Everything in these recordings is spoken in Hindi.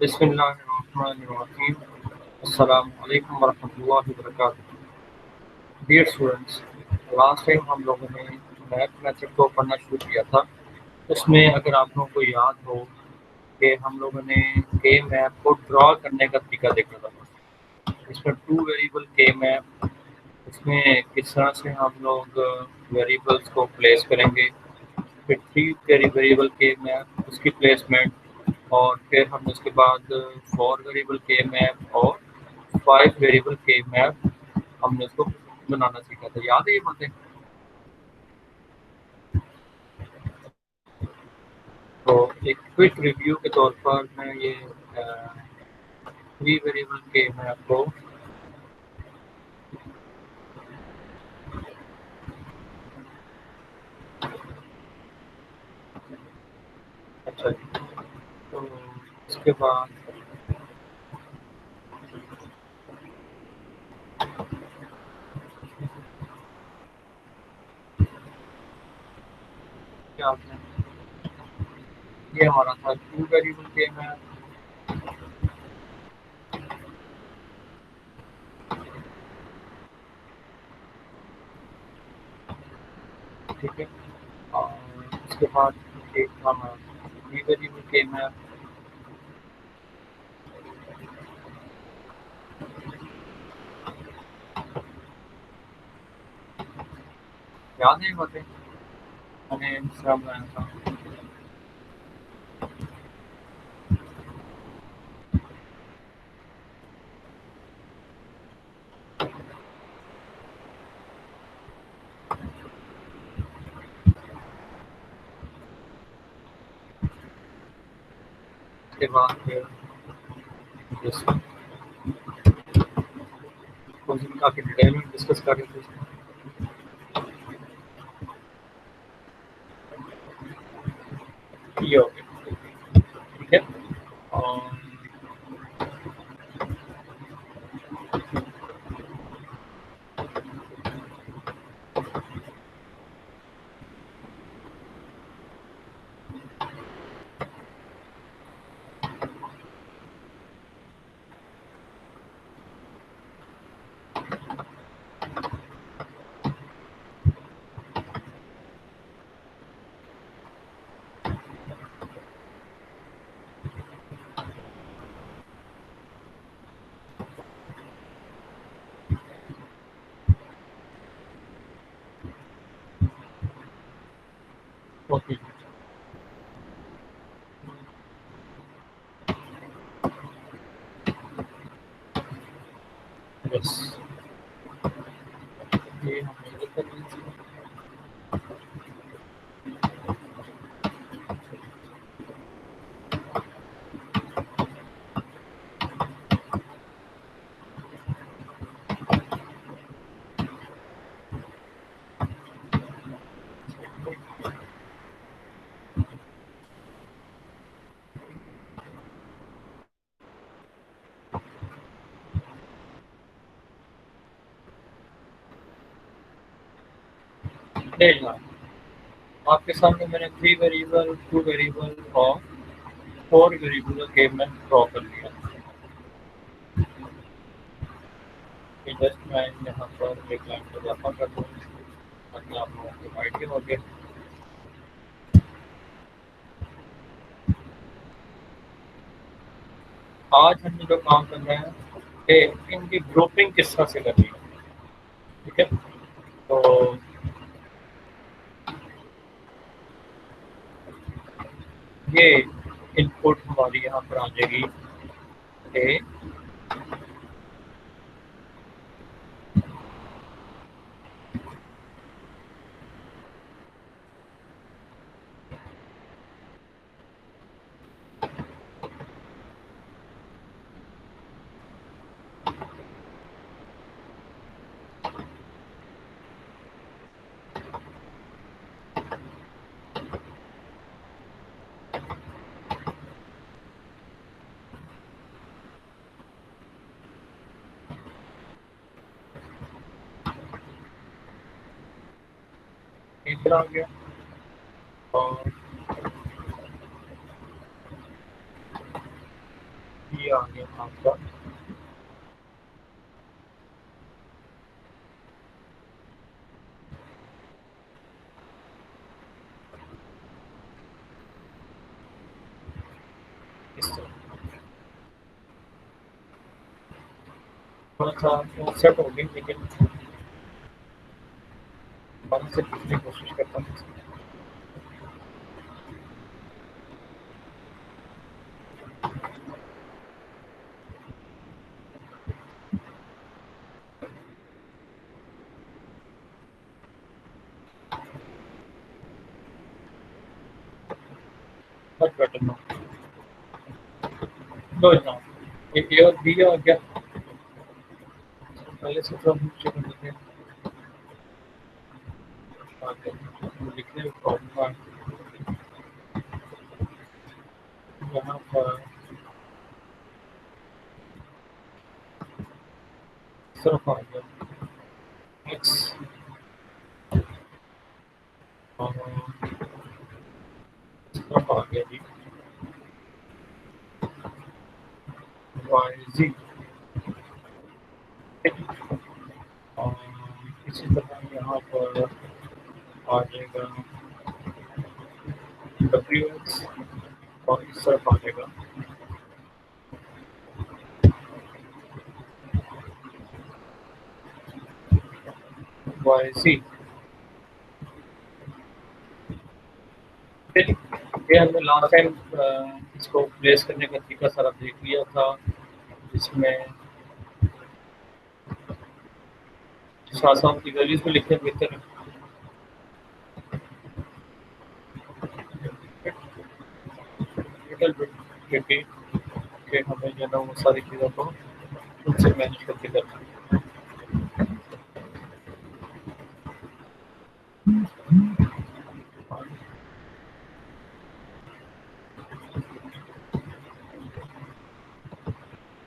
बिस्मिल्लाहिर्रहमानिर्रहीम। अस्सलामु अलैकुम वरहमतुल्लाहि वबरकातुहू। डियर स्टूडेंट्स, लास्ट टाइम हम लोगों ने मैथ मेथड को पढ़ना शुरू किया था। उसमें अगर आप लोगों को याद हो कि हम लोगों ने के मैप को ड्रॉ करने का तरीका देखा था। इसमें टू वेरिएबल के मैप, इसमें किस तरह से हम लोग वेरिएबल्स को प्लेस करेंगे, फिर थ्री वेरिएबल के मैप, उसकी प्लेसमेंट, और फिर हमने उसके बाद फोर वेरिएबल के मैप और फाइव वेरिएबल के मैप हमने उसको बनाना सीखा था। याद है ये बातें? तो एक क्विक रिव्यू के तौर पर मैं ये थ्री वेरिएबल के मैप को अच्छा जी, तो इसके बाद क्या आपने ये हमारा था टू वेरिएबल के मैप। ठीक है, और उसके बाद एक था हमारा थ्री वेरिएबल के मैप। याद है ये बातें? मैंने दूसरा बनाया था। उसके बाद फिर काफ़ी डिटेल में डिस्कस कर रहे थे। ये हो गया, ठीक है। और ओके, यस, ये हमने ये कर ली थी। नहीं ना, आपके सामने मैंने थ्री वेरिएबल, टू वेरिएबल और फोर वेरिएबल के मैं ड्रॉ कर लिया। कि जस्ट मैं यहाँ पर एक लाइन को इजाफा कर दूँ ताकि आप लोगों को आइडिया हो गया। आज हमने जो काम करना है कि इनकी ग्रुपिंग किस तरह से करनी है। ठीक है, तो ये इनपुट हमारी यहाँ पर आ जाएगी ए, इधर आ गया, और ये आ गया आपका इस तरह थोड़ा सा सेट हो गई, लेकिन दोबारा से पूछने की कोशिश करता हूँ। मच बेटर ना नो ना ये और बी आ गया। पहले से तो हम नीचे कर देते हैं, आगे लिखने में प्रॉब्लम आ यहाँ पर सिर्फ आ गया एक्स और सिर्फ आ गया जी वाई जी। और इसी तरह यहाँ पर आ जाएगा डब्ल्यू एक्स और इस तरफ आ जाएगा वाई सी। ये हमने लास्ट टाइम इसको प्लेस करने का तरीका सारा देख लिया था, जिसमें साथ साथ की वैल्यूज में लिखने बेहतर है क्योंकि हमें जो है ना वो सारी चीज़ों को उनसे मैनेज करके करना है।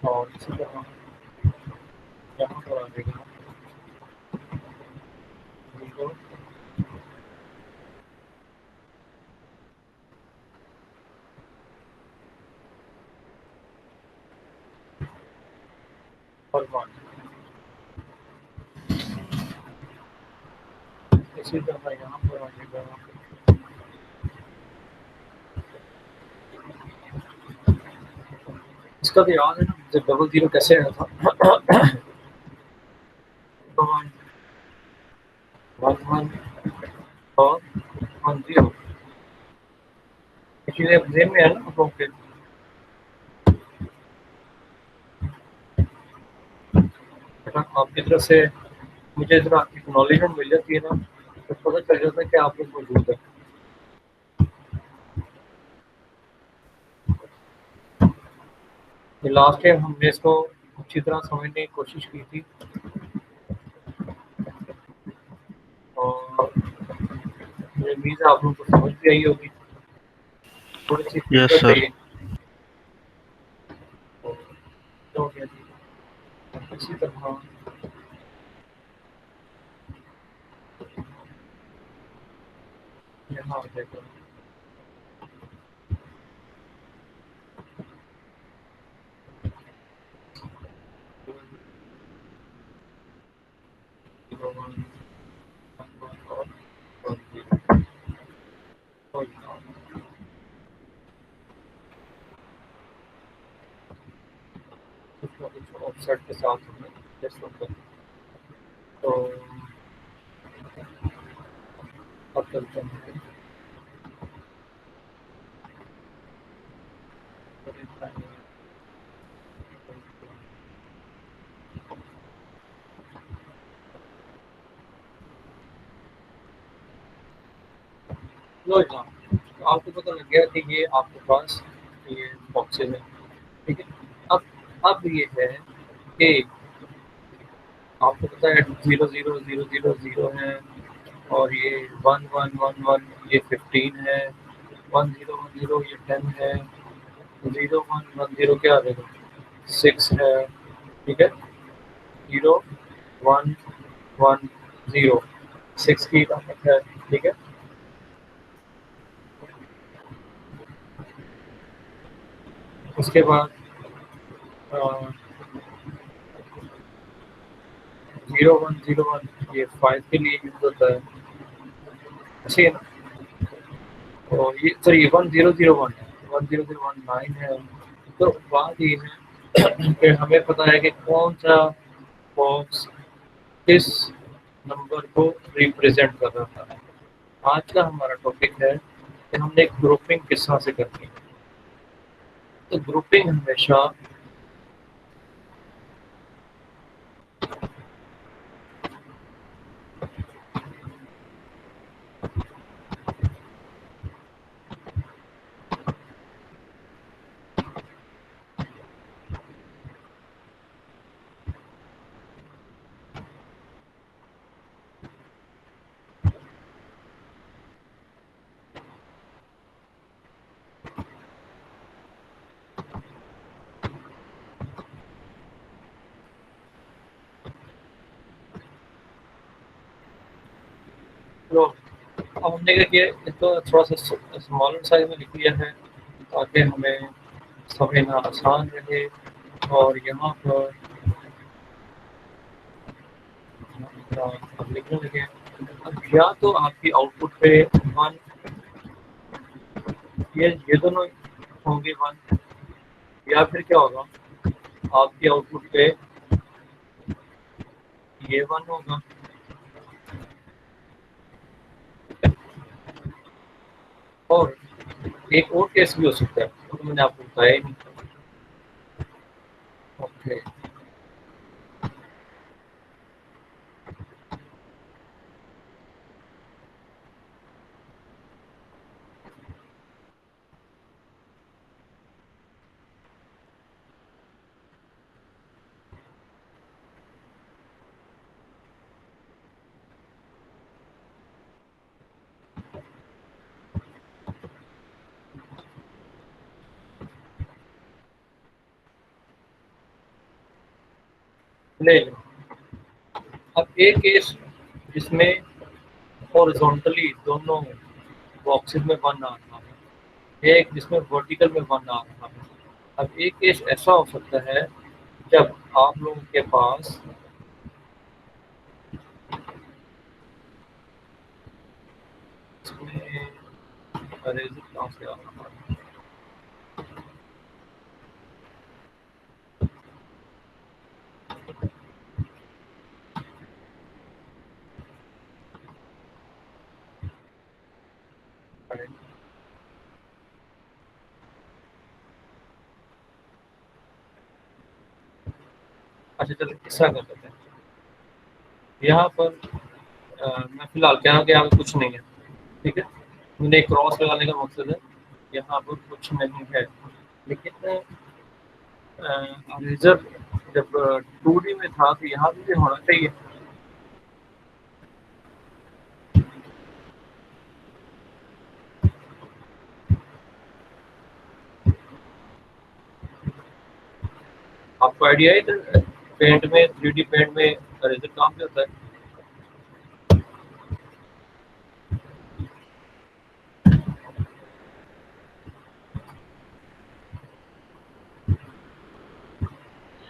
और इसी तरह यहाँ पर आ जाएगा 0 और 1। इसी तरह यहाँ पर आ जाएगा इसका तो याद है ना जब डबल जीरो कैसे आया था। वन वन वन और 10, इसीलिए जेम में है ना आप लोग के बेटा आपकी तरफ से मुझे जरा एक्नॉलेजमेंट मिल जाती है ना, तो पता चल जाता है कि आप लोग मौजूद है। लास्ट टाइम हमने इसको अच्छी तरह समझने की कोशिश की थी और मुझे उम्मीद है आप लोगों को समझ भी आई होगी। थोड़ी सी यस दिक्कत है सर। ये तो हो गया जी। इसी तरह यहाँ आ जाएगा जीरो वन और 10 और कुछ ना कुछ ऑफसेट के साथ हमें टेस्ट होता है। तो अब चलते हैं लो एग्जाम। तो आपको पता लग गया कि ये आपके पास ये बॉक्सेस हैं, ठीक है। अब ये है कि आपको पता है 0 0 0 0 0 है और ये 1 1 1 1 ये 15 है, 10 10 ये 10 है, 0 1 1 0 क्या आ जाएगा 6 है, ठीक है। 0 1 1 0 6 की ताकत है, ठीक है। उसके बाद 0101 ये 5 के लिए यूज होता है, ऐसे है ना? तो ये सॉरी 1001 है, 10019 है। तो बात ये है कि हमें पता है कि कौन सा बॉक्स किस नंबर को रिप्रेजेंट कर रहा है। आज का हमारा टॉपिक है कि हमने ग्रुपिंग किस तरह से करनी है। तो ग्रुपिंग हमेशा तो अब हमने क्या किया, इसको थोड़ा सा स्मॉलर साइज में लिख लिया है ताकि हमें समझना आसान रहे। और यहाँ पर अब लिखने लगे। अब या तो आपकी आउटपुट पे 1, ये दोनों होंगे 1, या फिर क्या होगा, आपकी आउटपुट पे ये 1 होगा। और एक और केस भी हो सकता है, वो तो मैंने आपको बताया ही नहीं। ओके, ले लो। अब एक केस जिसमें हॉरिजॉन्टली दोनों बॉक्सेस में 1 आ रहा है, एक जिसमें वर्टिकल में 1 आ रहा है। अब एक केस ऐसा हो सकता है जब आप लोगों के पास इसमें अरेजर कहाँ से आ रहा है। अच्छा चलो किस्सा कर लेते हैं। यहाँ पर मैं फिलहाल क्या कि यहाँ पे कुछ नहीं है, ठीक है। मैंने एक क्रॉस लगाने का मकसद है, यहाँ पर कुछ नहीं है। लेकिन अरेजर जब 2D में था तो यहाँ भी होना चाहिए। आपको आइडिया है इधर पेंट में, 3D पेंट में अरेजर काम करता है।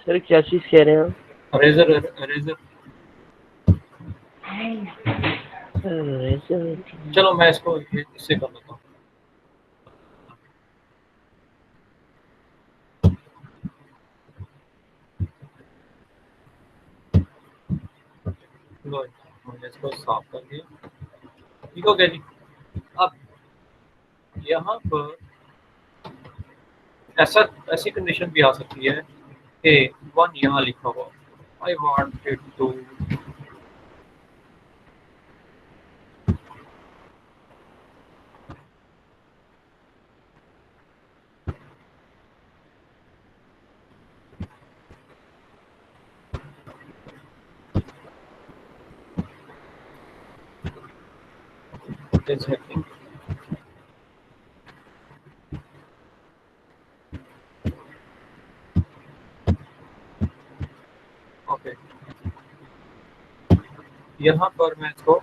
सर क्या चीज कह रहे हैं आप? अरेजर अरेजर चलो मैं इसको इससे कर लेता हूँ। लो, मैंने इसको साफ कर दिया। ठीक हो गया जी। अब यहाँ पर ऐसी कंडीशन भी आ सकती है कि 1 यहाँ लिखा हुआ, I wanted to is happening। Okay, यहाँ पर मैं इसको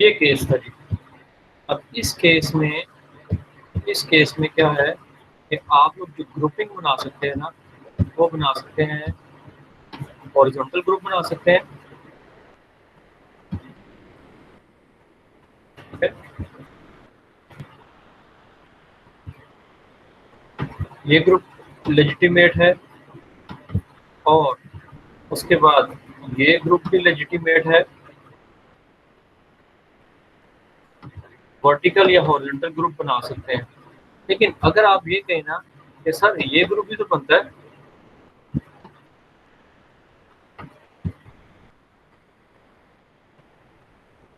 ये केस था जी। अब इस केस में क्या है कि आप लोग जो ग्रुपिंग बना सकते हैं ना, वो बना सकते हैं, हॉरिजॉन्टल ग्रुप बना सकते हैं, ठीक है। ये ग्रुप लेजिटिमेट है और उसके बाद ये ग्रुप भी लेजिटिमेट है। वर्टिकल या हॉरिजॉन्टल ग्रुप बना सकते हैं। लेकिन अगर आप ये कहें ना कि सर ये ग्रुप भी तो बनता है,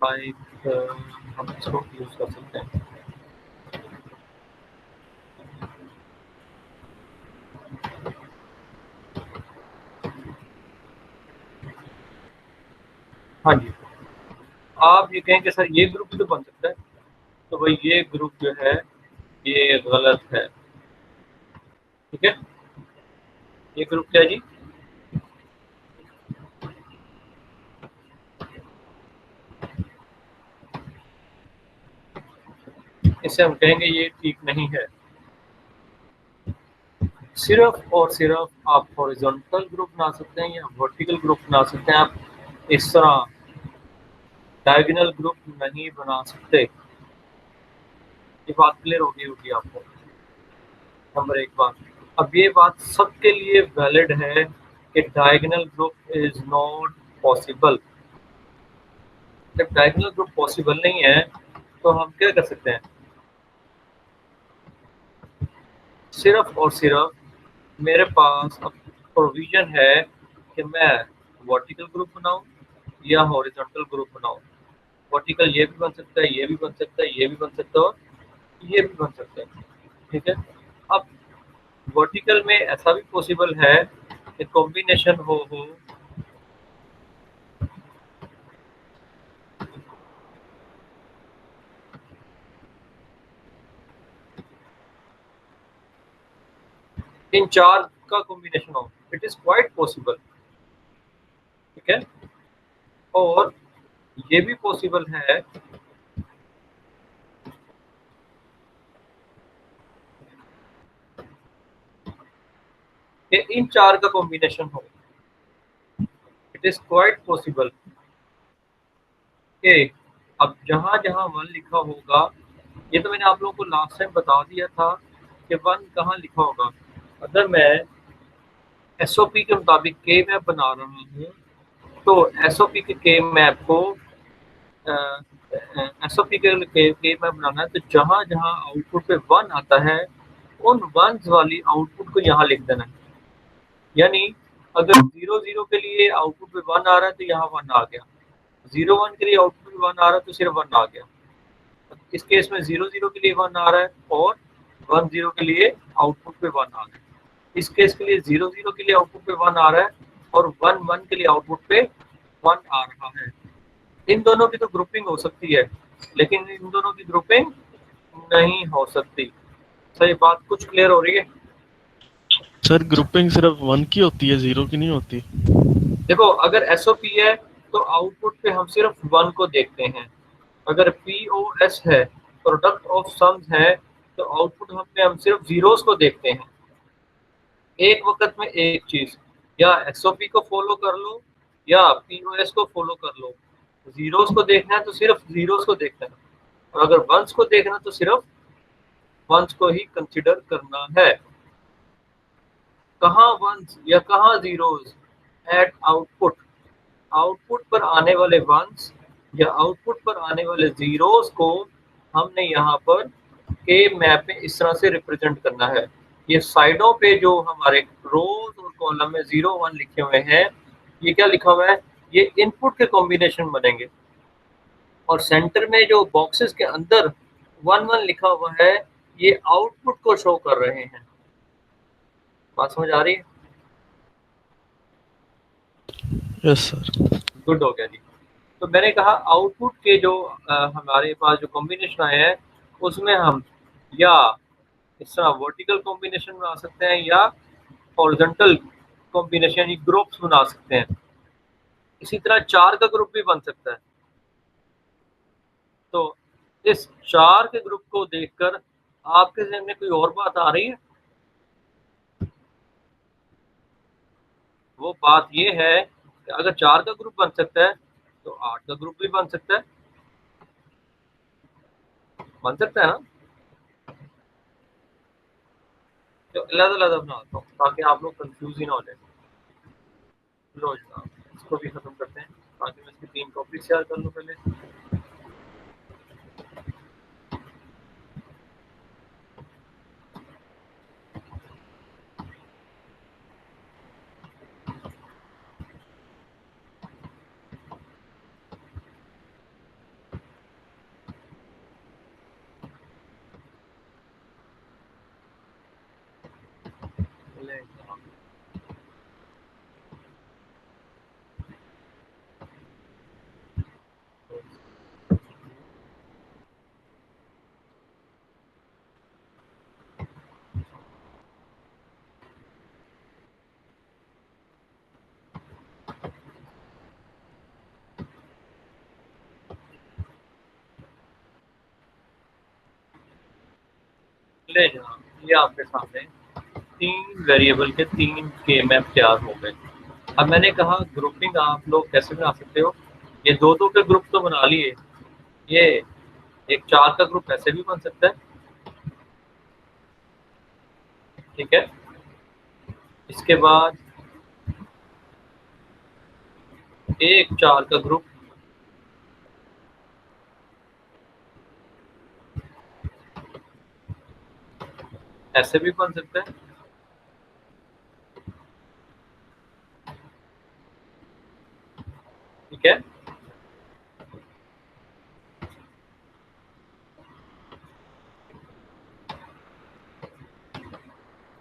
लाइक हम इसको यूज कर सकते हैं। हाँ जी, आप ये कहें कि सर ये ग्रुप भी तो बन सकता है, तो भाई ये ग्रुप जो है ये गलत है, ठीक है। ये ग्रुप क्या है जी? इसे हम कहेंगे ये ठीक नहीं है। सिर्फ और सिर्फ आप हॉरिजॉन्टल ग्रुप बना सकते हैं या वर्टिकल ग्रुप बना सकते हैं, आप इस तरह डायगोनल ग्रुप नहीं बना सकते। ये बात क्लियर हो गई होगी आपको। नंबर एक बात, अब ये बात सबके लिए वैलिड है कि diagonal group is not possible. जब डायगोनल ग्रुप पॉसिबल नहीं है तो हम क्या कर सकते हैं? सिर्फ और सिर्फ मेरे पास अब प्रोविजन है कि मैं वर्टिकल ग्रुप बनाऊं या हॉरिजॉन्टल ग्रुप बनाऊं। वर्टिकल ये भी बन सकता है, ये भी बन सकता है, ये भी बन सकता है और ये भी बन सकता है, ठीक है। अब वर्टिकल में ऐसा भी पॉसिबल है कि कॉम्बिनेशन हो इन चार का कॉम्बिनेशन हो, इट इज क्वाइट पॉसिबल, ठीक है। और ये भी पॉसिबल है कि इन चार का कॉम्बिनेशन हो, इट इज क्वाइट पॉसिबल कि अब जहां जहां वन लिखा होगा, ये तो मैंने आप लोगों को लास्ट टाइम बता दिया था कि वन कहाँ लिखा होगा। अगर मैं एसओपी के मुताबिक के मैप बना रहा हूँ तो एसओपी के मैप को एसओपी के मैप बनाना है, तो जहां जहां आउटपुट पे वन आता है उन वंस वाली आउटपुट को यहाँ लिख देना है। यानी अगर 0 0 के लिए आउटपुट पे वन आ रहा है तो यहाँ वन आ गया, 0 1 के लिए आउटपुट पे वन आ रहा है तो सिर्फ वन आ गया। इस केस में 0 0 के लिए वन आ रहा है और 1 0 के लिए आउटपुट पे वन आ गया। इस केस के लिए 0 0 के लिए आउटपुट पे वन आ रहा है और 1 1 के लिए आउटपुट पे वन आ रहा है। इन दोनों की तो ग्रुपिंग हो सकती है, लेकिन इन दोनों की ग्रुपिंग नहीं हो सकती। सर ये बात कुछ क्लियर हो रही है? सर ग्रुपिंग सिर्फ 1 की होती है, 0 की नहीं होती। देखो अगर एसओपी है तो आउटपुट पे हम सिर्फ वन को देखते हैं। अगर पीओएस है, प्रोडक्ट ऑफ सम्स है, तो आउटपुट में हम सिर्फ जीरोस को देखते हैं। एक वक्त में एक चीज, या एसओपी को फॉलो कर लो या पीओएस को फॉलो कर लो। जीरोस को देखना है तो सिर्फ जीरोस को देखना है, और अगर वंस को देखना है तो सिर्फ वंस को ही कंसिडर करना है। कहाँ वंस या कहाँ जीरोस? Eight output. आउटपुट पर आने वाले वंस या आउटपुट पर आने वाले जीरोस को हमने यहाँ पर के मैप में इस तरह से रिप्रेजेंट करना है। ये साइडों पे जो हमारे रोज और कॉलम में 0 1 लिखे हुए हैं, ये क्या लिखा हुआ है? ये इनपुट के कॉम्बिनेशन बनेंगे। और सेंटर में जो बॉक्सेस के अंदर 1 1 लिखा हुआ है, ये आउटपुट को शो कर रहे हैं। बात समझ आ रही है? Yes sir. गुड हो गया जी। तो मैंने कहा आउटपुट के जो हमारे पास जो कॉम्बिनेशन आए हैं उसमें हम या इस तरह वर्टिकल कॉम्बिनेशन बना सकते हैं या हॉरिजॉन्टल कॉम्बिनेशन यानी ग्रुप्स बना सकते हैं। इसी तरह चार का ग्रुप भी बन सकता है। तो इस 4 के ग्रुप को देखकर आपके ज़हन में कोई और बात आ रही है? वो बात ये है कि अगर 4 का ग्रुप बन सकता है तो 8 का ग्रुप भी बन सकता है। बन सकता है ना? तो अलग-अलग बनाता हूँ ताकि आप लोग कंफ्यूज ही ना हो जाए। लो जनाब, इसको भी खत्म करते हैं ताकि मैं इसकी 3 कॉपी शेयर कर लूँ पहले। ले जनाब, ले जनाब, ये आपके सामने 3 वेरिएबल के 3 के मैप तैयार हो गए। अब मैंने कहा ग्रुपिंग आप लोग कैसे बना सकते हो? ये 2-2 के ग्रुप तो बना लिए, ये एक 4 का ग्रुप ऐसे भी बन सकता है, ठीक है? इसके बाद एक 4 का ग्रुप ऐसे भी बन सकता है, ठीक है?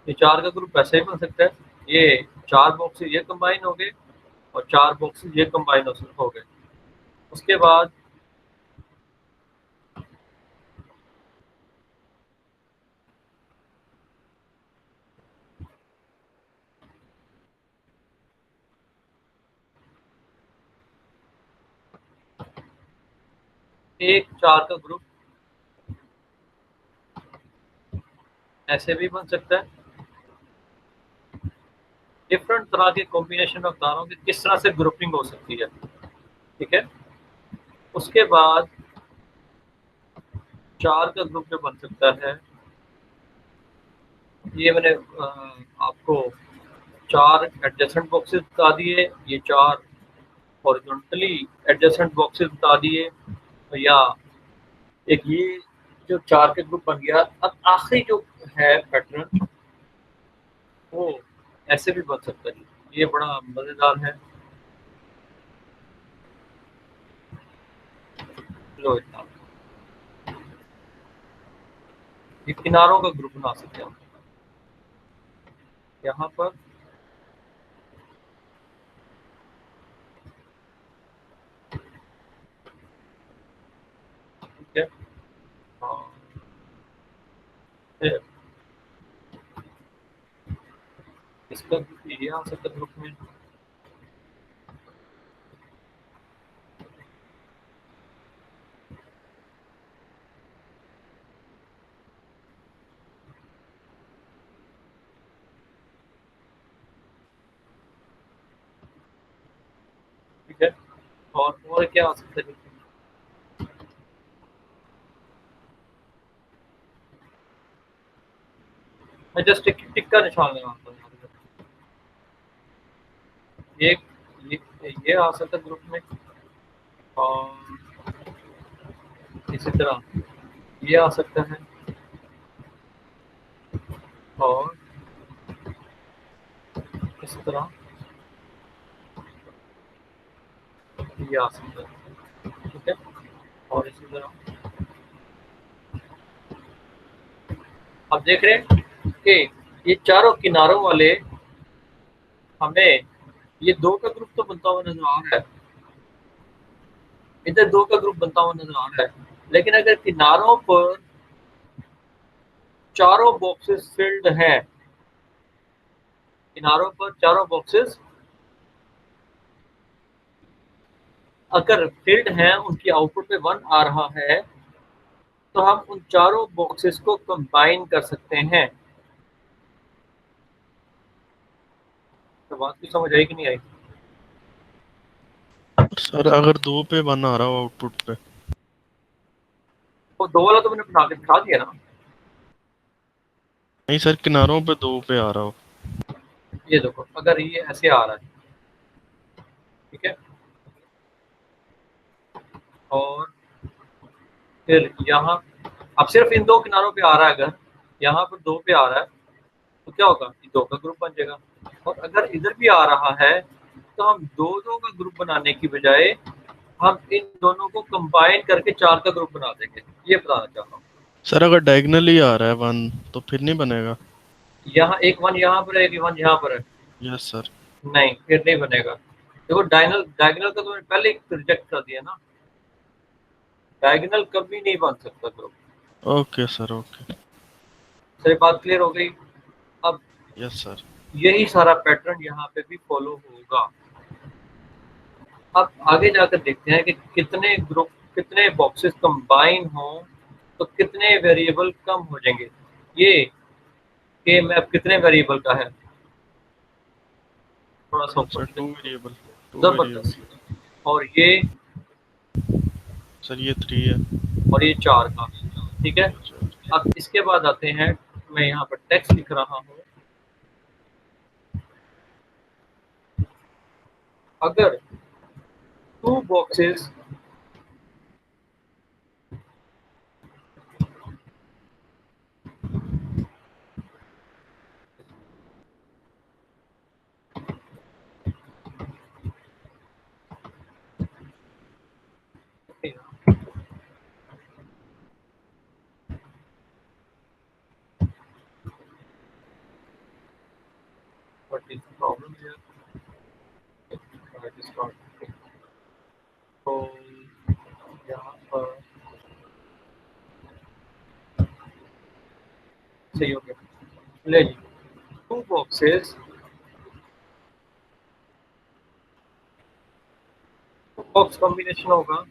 ये 4 का ग्रुप ऐसे भी बन सकता है, ये 4 बॉक्सेस ये कंबाइन हो गए और 4 बॉक्सेस ये कंबाइन हो गए। उसके बाद एक 4 का ग्रुप ऐसे भी बन सकता है। डिफरेंट तरह के कॉम्बिनेशन ऑफ तारों की किस तरह से ग्रुपिंग हो सकती है, ठीक है? उसके बाद 4 का ग्रुप जो बन सकता है, ये मैंने आपको 4 एडजेसेंट बॉक्सेस बता दिए, ये 4 हॉरिजॉन्टली एडजेसेंट बॉक्सेस बता दिए, या एक ये जो 4 के ग्रुप बन गया। अब आखिरी जो है पैटर्न, वो ऐसे भी बन सकता है। ये बड़ा मज़ेदार है। लो इतना, ये किनारों का ग्रुप बना सकते हैं हम यहाँ पर, ठीक है? हाँ, फिर इसका ये आ सकता है ग्रुप में, ठीक है? और क्या आ सकता है? मैं जस्ट एक टिक का निशान लगाता हूँ यहाँ पे। ये ये आ सकता है ग्रुप में, और इसी तरह ये आ सकता है, और इस तरह ये आ सकता है, ठीक है? और इसी तरह आप देख रहे हैं कि ये चारों किनारों वाले हमें, ये 2 का ग्रुप तो बनता हुआ नजर आ रहा है, इधर 2 का ग्रुप बनता हुआ नजर आ रहा है, लेकिन अगर किनारों पर चारों बॉक्सेस फिल्ड हैं, किनारों पर चारों बॉक्सेस अगर फील्ड हैं उनकी आउटपुट पे 1 आ रहा है तो हम उन चारों बॉक्सेस को कंबाइन कर सकते हैं। तो बात की समझ आई कि नहीं आई? सर अगर 2 पे 1 आ रहा हो आउटपुट पे। वो 2 वाला तो मैंने बना के दिखा दिया ना। नहीं सर, किनारों पे 2 पे आ रहा हो। ये देखो, अगर ये ऐसे आ रहा है, ठीक है, और फिर यहाँ अब सिर्फ इन 2 किनारों पे आ रहा है, अगर यहाँ पर 2 पे आ रहा है तो क्या होगा, ये 2 का ग्रुप बन जाएगा। और अगर इधर भी आ रहा है तो हम 2-2 का ग्रुप बनाने की बजाय हम इन दोनों को कंबाइन करके 4 का ग्रुप बना देंगे। ये बताना चाह रहा हूँ। सर अगर डायगनली आ रहा है 1 तो फिर नहीं बनेगा। यहाँ एक 1 यहाँ पर है, एक 1 यहाँ पर है। Yes sir. नहीं, फिर नहीं बनेगा। देखो, डायगोनल का तो मैंने पहले ही रिजेक्ट कर दिया ना। डायगोनल कभी नहीं बन सकता group. Okay sir, okay. Sir, बात क्लियर हो गई? अब यस सर। यही सारा पैटर्न यहाँ पे भी फॉलो होगा। अब आगे जाकर देखते हैं कि कितने ग्रुप, कितने बॉक्सेस कंबाइन हों तो कितने वेरिएबल कम हो जाएंगे। ये के मैप कितने वेरिएबल का है, थोड़ा सा ऊपर सर से 2 देखो। Variable, 2 variable. जबरदस्त। और ये सर ये 3 है। और ये 4 का, ठीक है। अच्छा। अब इसके बाद आते हैं, मैं यहाँ पर टेक्स्ट लिख रहा हूँ। अगर 2 boxes what is the problem here? That is not. तो यहाँ पर सही हो गया। ले जी, 2 बॉक्सेस, बॉक्स कॉम्बिनेशन होगा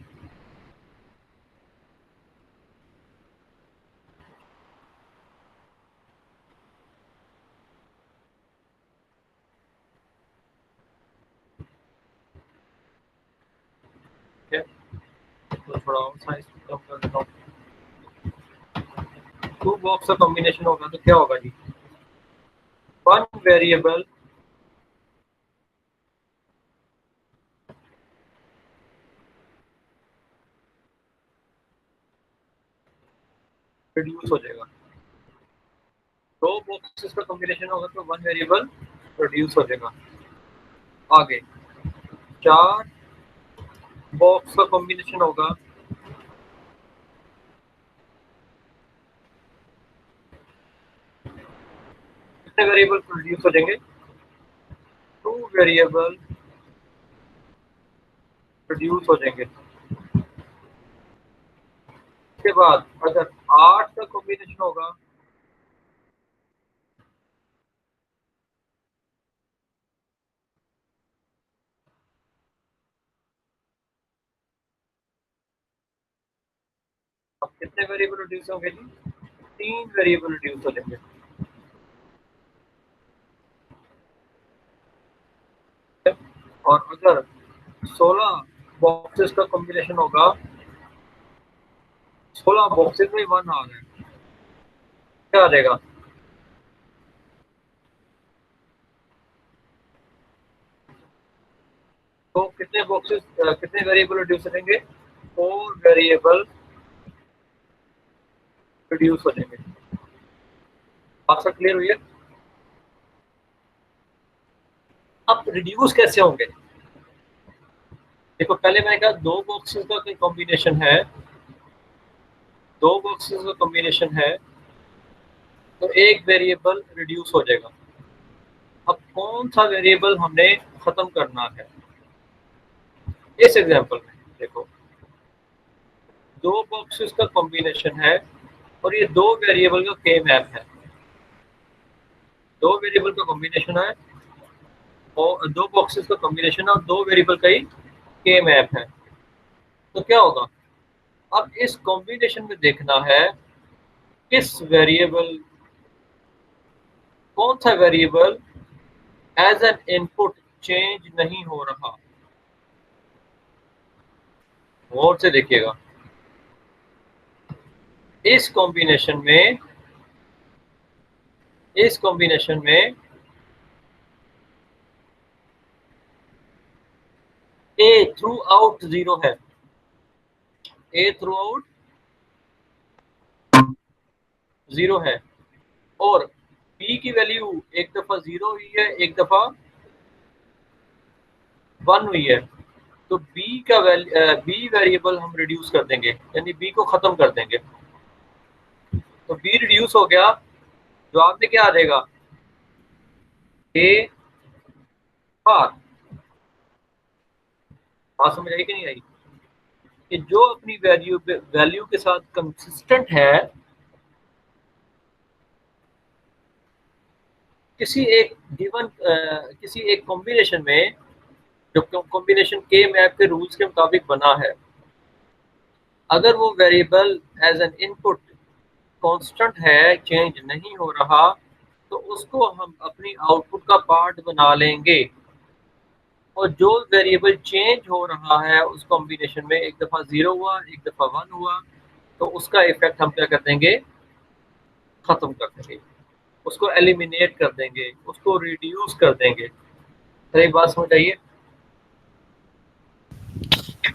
ठीक है। तो थोड़ा और साइज कम कर देता हूँ। 2 बॉक्स का कॉम्बिनेशन होगा तो क्या होगा जी, 1 वेरिएबल रिड्यूस हो जाएगा। 2 बॉक्सेस का कॉम्बिनेशन होगा तो 1 वेरिएबल रिड्यूस हो जाएगा। आगे 4 बॉक्स का कॉम्बिनेशन होगा कितने वेरिएबल रिड्यूस हो जाएंगे, 2 वेरिएबल रिड्यूस हो जाएंगे। उसके बाद अगर 8 का कॉम्बिनेशन होगा अब कितने वेरिएबल रिड्यूस होंगे जी, 3 वेरिएबल रिड्यूस हो जाएंगे। और अगर 16 बॉक्सेस का कॉम्बिनेशन होगा, 16 बॉक्सेस में 1 आ रहा है, क्या आ जाएगा, तो कितने बॉक्सेस, कितने वेरिएबल रिड्यूस हो जाएंगे, 4 वेरिएबल रिड्यूस हो जाएंगे। बात सब क्लियर हुई है? अब रिड्यूस कैसे होंगे? देखो, पहले मैंने कहा 2 बॉक्सेस का कॉम्बिनेशन है, 2 बॉक्सेस का कॉम्बिनेशन है तो एक वेरिएबल रिड्यूस हो जाएगा। अब कौन सा वेरिएबल हमने खत्म करना है, इस एग्जांपल में देखो, 2 बॉक्सेस का कॉम्बिनेशन है और ये 2 वेरिएबल का के मैप है। 2 वेरिएबल का कॉम्बिनेशन है और 2 बॉक्सेस का कॉम्बिनेशन और 2 वेरिएबल का ही के मैप है। तो क्या होगा, अब इस कॉम्बिनेशन में देखना है किस वेरिएबल, कौन सा variable as an input change नहीं हो रहा। गौर से देखिएगा, इस कॉम्बिनेशन में, इस कॉम्बिनेशन में ए थ्रू आउट जीरो है, ए थ्रू आउट जीरो है, और बी की वैल्यू एक दफा जीरो हुई है, एक दफा वन हुई है। तो बी का बी वेरिएबल हम रिड्यूस कर देंगे, यानी बी को खत्म कर देंगे। तो बी रिड्यूस हो गया, जवाब में क्या आ जाएगा, ए बार। बात समझ आई कि नहीं आई, कि जो अपनी वैल्यू के साथ कंसिस्टेंट है, किसी एक गिवन किसी एक कॉम्बिनेशन में, जो कॉम्बिनेशन के मैप के रूल्स के मुताबिक बना है, अगर वो variable as an input constant है, चेंज नहीं हो रहा, तो उसको हम अपनी आउटपुट का पार्ट बना लेंगे। और जो वेरिएबल चेंज हो रहा है उस कॉम्बिनेशन में, एक दफ़ा ज़ीरो हुआ, एक दफ़ा वन हुआ, तो उसका इफेक्ट हम क्या कर देंगे, ख़त्म कर देंगे, उसको एलिमिनेट कर देंगे, उसको रिड्यूस कर देंगे। सही बात समझ आइए।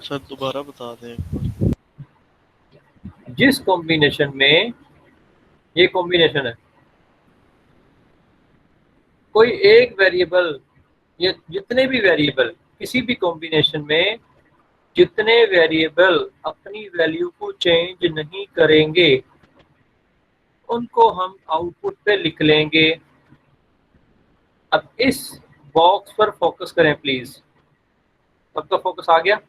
सर दोबारा बता दें एक बार। जिस कॉम्बिनेशन में, ये कॉम्बिनेशन है, कोई एक वेरिएबल, ये जितने भी वेरिएबल किसी भी कॉम्बिनेशन में, जितने वेरिएबल अपनी वैल्यू को चेंज नहीं करेंगे, उनको हम आउटपुट पे लिख लेंगे। अब इस बॉक्स पर फोकस करें प्लीज। सबका फोकस आ गया।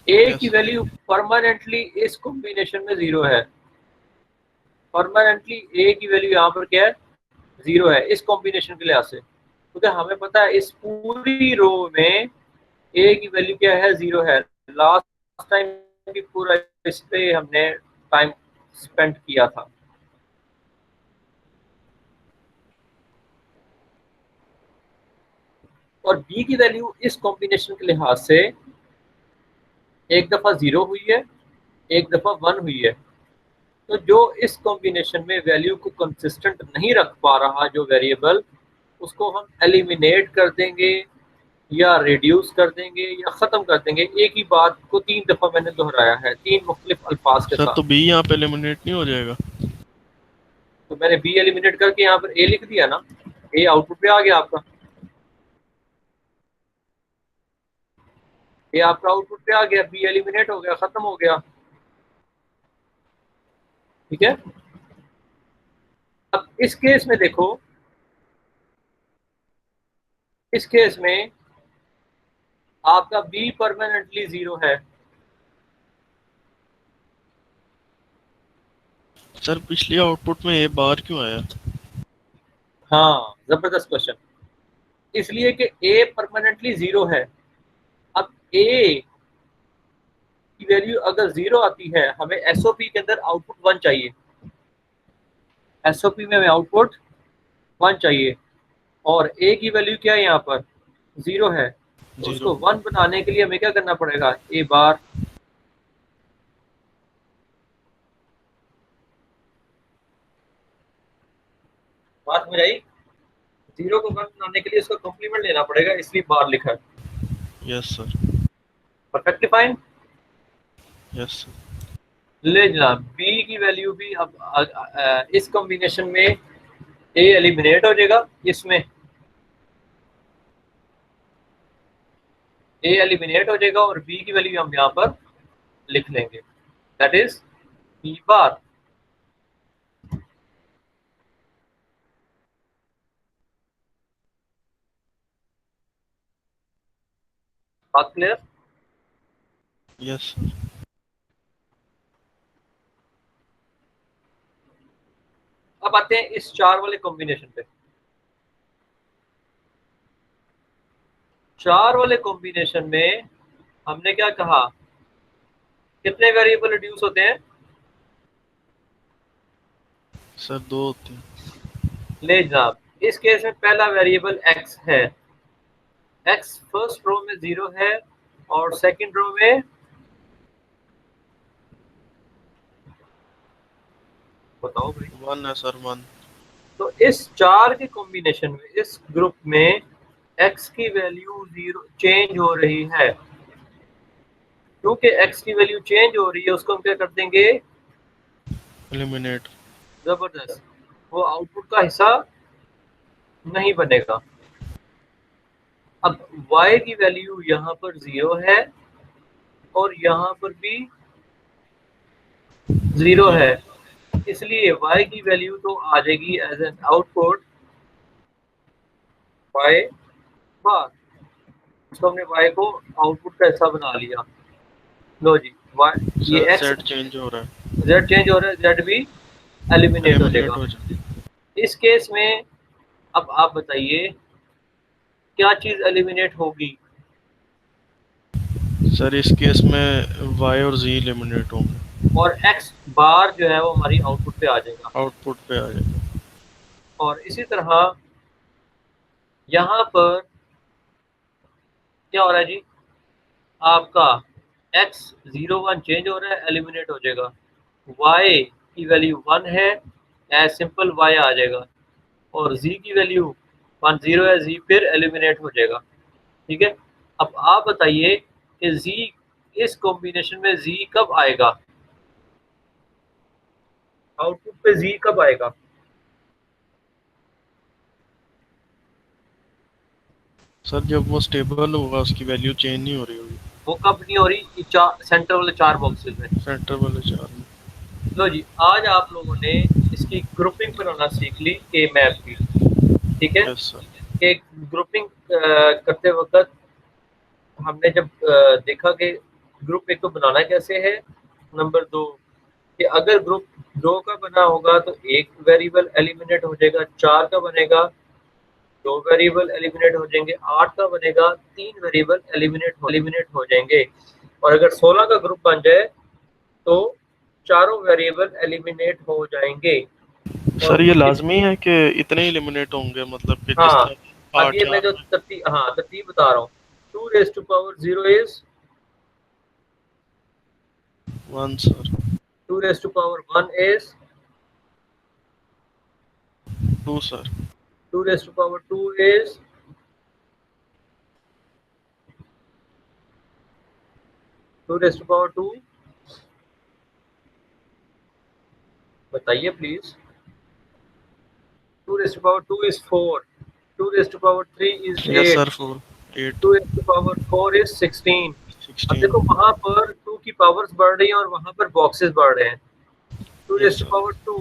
ए की यस वैल्यू परमानेंटली इस कॉम्बिनेशन में जीरो है, परमानेंटली ए की वैल्यू यहाँ पर क्या है, जीरो है इस कॉम्बिनेशन के लिहाज से, क्योंकि हमें पता है इस पूरी रो में ए की वैल्यू क्या है, जीरो है। लास्ट टाइम भी पूरा इस पे हमने टाइम स्पेंड किया था। और बी की वैल्यू इस कॉम्बिनेशन के लिहाज से एक दफा जीरो हुई है, एक दफा वन हुई है। तो जो इस कॉम्बिनेशन में वैल्यू को कंसिस्टेंट नहीं रख पा रहा, जो वेरिएबल, उसको हम एलिमिनेट कर देंगे, या रिड्यूस कर देंगे, या ख़त्म कर देंगे। एक ही बात को तीन दफ़ा मैंने दोहराया है, तीन मुख्तलिफ अल्फाज के सर, साथ। तो बी यहाँ पे एलिमिनेट नहीं हो जाएगा? तो मैंने बी एलिमिनेट करके यहाँ पर ए लिख दिया ना, ए आउटपुट पे आ गया आपका, ए आपका आउटपुट पे आ गया, बी एलिमिनेट हो गया, ख़त्म हो गया। ठीक है। अब इस केस में देखो, इस केस में आपका बी परमानेंटली जीरो है। सर पिछली आउटपुट में ए बार क्यों आया? हाँ, जबरदस्त क्वेश्चन। इसलिए कि ए परमानेंटली जीरो है। अब ए की वैल्यू अगर जीरो आती है, हमें एसओपी के अंदर आउटपुट वन चाहिए, एसओपी में हमें आउटपुट वन चाहिए, और ए की वैल्यू क्या है यहाँ पर, जीरो है। तो जीरो। उसको वन बनाने के लिए हमें क्या करना पड़ेगा, ए बार। बात समझ आई। जीरो को वन बनाने के लिए इसका कॉम्प्लीमेंट लेना पड़ेगा, इसलिए बार लिखा है। Yes sir. Perfectly fine. Yes sir. ले जनाब, बी की वैल्यू भी अब इस कॉम्बिनेशन में ए एलिमिनेट हो जाएगा, इसमें ए एलिमिनेट हो जाएगा, और बी की वैल्यू हम यहाँ पर लिख लेंगे, दैट इज बी बार। बात क्लियर। Yes sir. अब आते हैं इस चार वाले कॉम्बिनेशन पे। चार वाले कॉम्बिनेशन में हमने क्या कहा, कितने वेरिएबल रिड्यूस होते हैं? सर 2 होते हैं। ले जनाब, इस केस में पहला वेरिएबल x है, x फर्स्ट रो में 0 है और सेकंड रो में बताओ भाई। 1 है सर, 1। तो इस 4 के कॉम्बिनेशन में इस ग्रुप में x की वैल्यू 0 चेंज हो रही है। क्योंकि x की वैल्यू चेंज हो रही है उसको हम क्या कर देंगे? एलिमिनेट। जबरदस्त, वो आउटपुट का हिस्सा नहीं बनेगा। अब y की वैल्यू यहाँ पर 0 है और यहाँ पर भी 0 है, इसलिए y की वैल्यू तो आ जाएगी एज एन आउटपुट y बार। तो हमने y को आउटपुट का हिस्सा बना लिया। लो जी, y ये सर x z चेंज हो रहा है। z चेंज हो रहा है, z भी एलिमिनेट हो एलिमिनेट जाएगा। हो जाए। इस केस में अब आप बताइए क्या चीज एलिमिनेट होगी? सर इस केस में y और z एलिमिनेट होंगे। और x बार जो है वो हमारी आउटपुट पे आ जाएगा। आउटपुट पे आ जाएगा। और इसी तरह यहाँ पर क्या हो रहा है जी? आपका x 0 1 चेंज हो रहा है, एलिमिनेट हो जाएगा। y की वैल्यू 1 है, एज सिंपल y आ जाएगा। और z की वैल्यू 1 0 है, z फिर एलिमिनेट हो जाएगा। ठीक है, अब आप बताइए कि z इस कॉम्बिनेशन में z कब आएगा? आउटपुट पे z कब आएगा? सर जब वो स्टेबल होगा उसकी वैल्यू चेंज नहीं हो रही होगी। वो कब नहीं हो रही? सेंटर वाले 4 बॉक्सेस में। सेंटर वाले 4 में। लो जी, आज आप लोगों ने इसकी ग्रुपिंग बनाना सीख ली के मैप की। ठीक है, यस सर। कि ग्रुपिंग करते वक्त हमने जब देखा कि ग्रुप एक को बनाना कैसे है, नंबर 2 कि अगर ग्रुप 2 का बना होगा तो एक वेरिएबल एलिमिनेट हो जाएगा, 4 का बनेगा 2 वेरिएबल एलिमिनेट हो जाएंगे, 8 का बनेगा 3 वेरिएबल एलिमिनेट हो जाएंगे। और अगर 16 का ग्रुप बन जाए तो चारों वेरिएबल एलिमिनेट हो जाएंगे। सर और ये लाजमी है कि इतने ही एलिमिनेट होंगे, मतलब कि जिस हाँ, तरह अब 8 ये मैं 4 जो में। तरतीब बता रहा हूँ, 2 raise to power 0 is 1 sir. 2 raise to power 1 is 2 sir. 2 raise to power 2 is 2 raise to power 2। बताइए please. 2 raise to power 2 is 4, 2 raise to power 3 is yes 8, sir 4 8 2 raise to power 4 is 16। अब 16। देखो वहां पर 2 की पावर्स बढ़ रही हैं और वहां पर बॉक्सेस बढ़ रहे हैं। 2 yes raise to sir. Power 2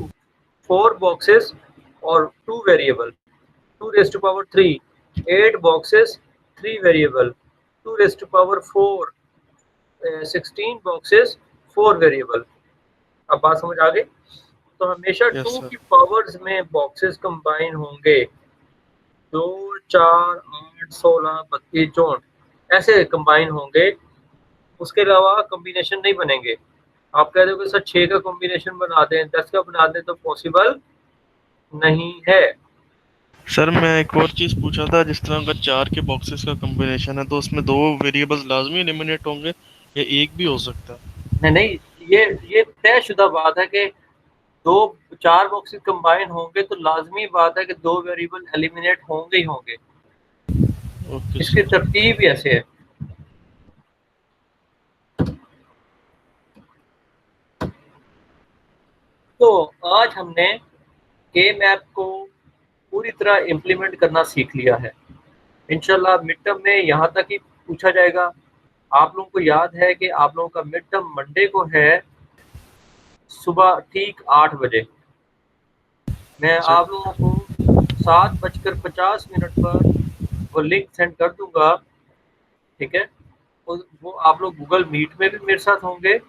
4 boxes और 2 variable. 2 raise to power 3 8 boxes 3 variable. 2 raise to power 4 16 boxes 4 variable. अब बात समझ आ गई? तो हमेशा यस 2 सर। की पावर्स में बॉक्सेस कंबाइन होंगे, 2 4 8 16 32 64 ऐसे कंबाइन होंगे। उसके अलावा कॉम्बिनेशन नहीं बनेंगे। आप कह दोगे सर 6 का कॉम्बिनेशन बना दें, 10 का बना दें, तो पॉसिबल नहीं है। सर मैं एक और चीज पूछा था, जिस तरह अगर 4 के बॉक्सेस का कॉम्बिनेशन है तो उसमें 2 वेरिएबल्स लाजमी एलिमिनेट होंगे या एक भी हो सकता है? नहीं नहीं, ये तयशुदा बात है कि दो 4 बॉक्सेस कंबाइन होंगे तो लाजमी बात है कि 2 वेरिएबल एलिमिनेट होंगे ही होंगे। ओके इसकी सर। तरतीब ही ऐसे है। तो आज हमने के मैप को पूरी तरह इम्प्लीमेंट करना सीख लिया है। इंशाल्लाह मिड टर्म में यहाँ तक ही पूछा जाएगा। आप लोगों को याद है कि आप लोगों का मिड टर्म मंडे को है, सुबह ठीक 8 बजे। मैं सर आप लोगों को 7:50 पर वो लिंक सेंड कर दूंगा। ठीक है, वो आप लोग गूगल मीट में भी मेरे साथ होंगे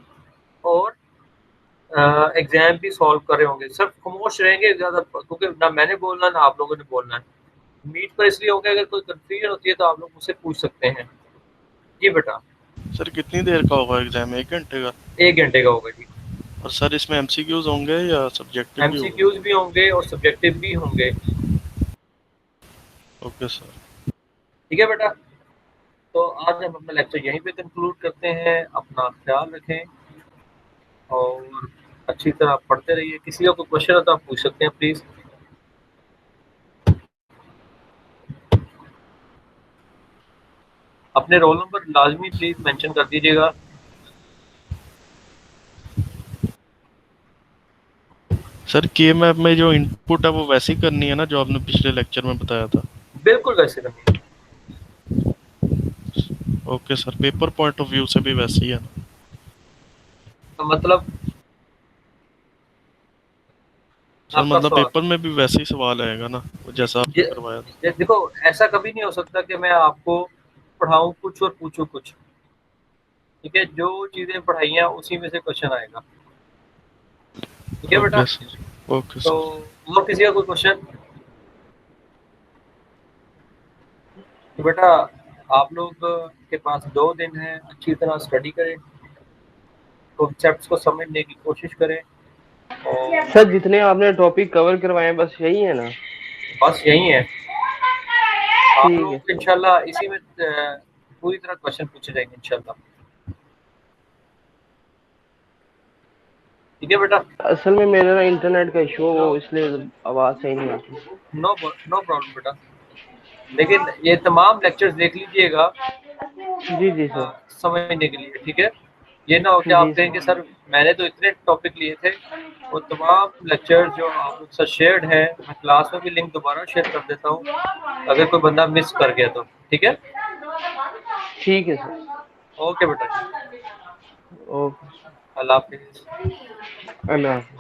और एग्जाम भी सॉल्व कर रहे होंगे। सब खामोश रहेंगे ज़्यादा, क्योंकि ना मैंने बोलना ना आप लोगों ने बोलना है। मीट पर इसलिए होगा, अगर कोई कंफ्यूजन होती है तो आप लोग मुझसे पूछ सकते हैं। जी बेटा। सर कितनी देर का होगा एग्जाम, 1 घंटे का? 1 घंटे का होगा जी। और सर इसमें एमसीक्यूज होंगे या सब्जेक्टिव भी होगा? एमसीक्यूज भी होंगे और सब्जेक्टिव भी होंगे। Okay sir. ठीक है बेटा, तो आज हम अपना लेक्चर यहीं पे कंक्लूड करते हैं। अपना ख्याल रखें और अच्छी तरह पढ़ते रहिए। किसी का कोई क्वेश्चन हो तो आप पूछ सकते हैं प्लीज़। अपने रोल नंबर लाजमी प्लीज़ मेंशन कर दीजिएगा। सर के मैप में जो इनपुट है वो वैसी करनी है ना जो आपने पिछले लेक्चर में बताया था? बिल्कुल वैसे करनी है। Okay sir, paper point of view से भी वैसी है ना? तो मतलब सर आपका मतलब सवाल पेपर में भी वैसे ही सवाल आएगा ना जैसा आपने करवाया था? देखो, ऐसा कभी नहीं हो सकता कि मैं आपको पढ़ाऊँ कुछ और पूछूँ कुछ। ठीक है, जो चीज़ें पढ़ाई हैं उसी में से क्वेश्चन आएगा। ठीक है बेटा, ओके सर। ओके तो सर। और किसी का कोई क्वेश्चन? तो बेटा आप लोग के पास 2 दिन है, अच्छी तरह स्टडी करें, कॉन्सेप्ट्स को समझने की कोशिश करें और सर जितने आपने टॉपिक कवर करवाए हैं बस यही है ना? बस यही है। आप ठीक है लोग सर। इंशाल्लाह इसी में पूरी तरह क्वेश्चन पूछे जाएंगे इंशाल्लाह। ठीक है बेटा, असल में मेरा ना इंटरनेट का इशू है, वो इसलिए आवाज़ सही नहीं आती। नो प्रॉब्लम बेटा, लेकिन ये तमाम लेक्चर्स देख लीजिएगा जी जी सर। समझने के लिए। ठीक है, ये ना हो कि जी आप कहें सर। कि सर मैंने तो इतने टॉपिक लिए थे। वो तमाम लेक्चर्स जो आप लोग से शेयर्ड है, मैं क्लास में भी लिंक दोबारा शेयर कर देता हूँ अगर कोई बंदा मिस कर गया तो। ठीक है, ठीक है सर। ओके बेटा जी, ओके। अल्लाह हाफिज़। अल्लाह हाफ़िज़।